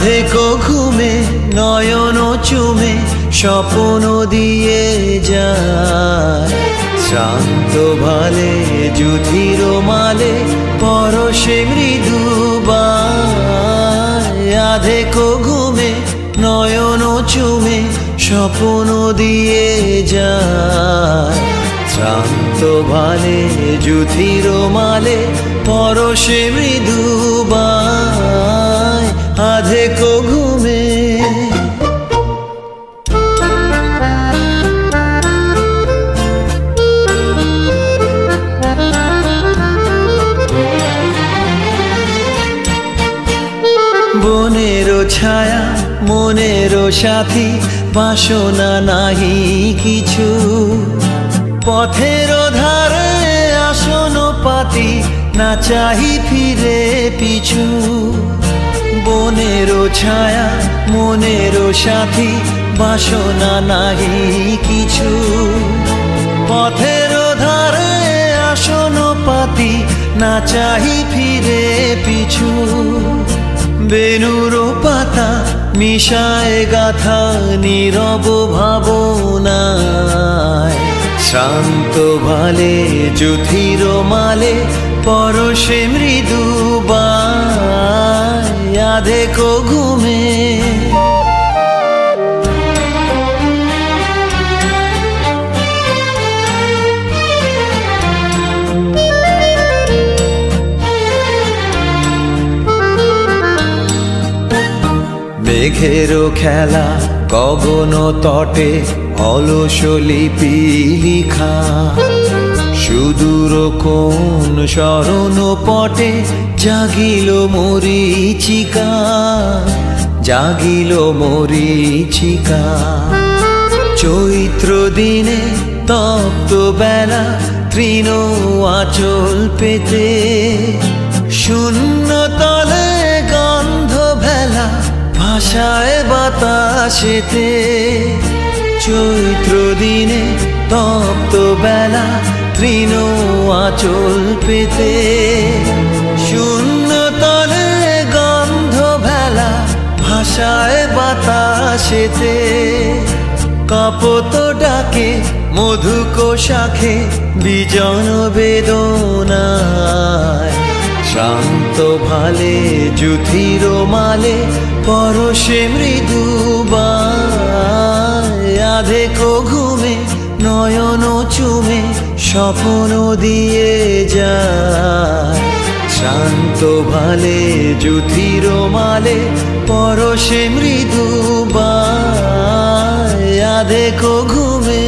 আধেকো ঘুমে নয়ন চুমে স্বপ্ন দিয়ে যায়, শ্রান্ত ভালে যুধির মালে পরশে মৃদুবায়। আধেকো ঘুমে নয়ন চুমে স্বপ্ন দিয়ে যায়, শ্রান্ত ভালে যুধির মালে পরশে মৃদুবায়। আধেকো ঘুমে বনেরও ছায়া মনেরও সাথী, বাসনা নাহি কিছু, পথের ধারে আসন পাতি না চাহি ফিরে পিছু। বনেরও ছায়া মনেরও সাথী, বাসনা নাহি কিছু, পথের ধারে আসন পাতি না চাহি ফিরে পিছু। বেনুর পাতা মিশায় গাথা নীরব ভাবনায়, শান্ত ভালে যুধির মালে পরশে মৃদুবায়। আধেকো ঘুমে মেঘেরও খেলা গগন তটে অলস লিপি লিখা, সুদূর কোন শরণ পটে জাগিল মরীচিকা, জাগিল মরীচিকা। চৈত্র দিনে তপ্ত বেলা তৃণ আঁচল পেতে, শূন্য তলে গন্ধ ভেলা ভাষায় বাতাসেতে। চৈত্র দিনে তপ্ত বেলা তৃণ আঁচল পেতে, শূন্য তলে গন্ধ ভেলা ভাষায় বাতাসেতে। কাপত ডাকে মধুক শাখে বিজন বেদনায়, শান্ত ভালে যুধির মালে পরশে মৃদুবায়। আধেকো ঘুমে নয়ন চুমে স্বপ্ন দিয়ে যায়, শান্ত ভালে যুধির মালে পরশে মৃদুবায়। আধেকো ঘুমে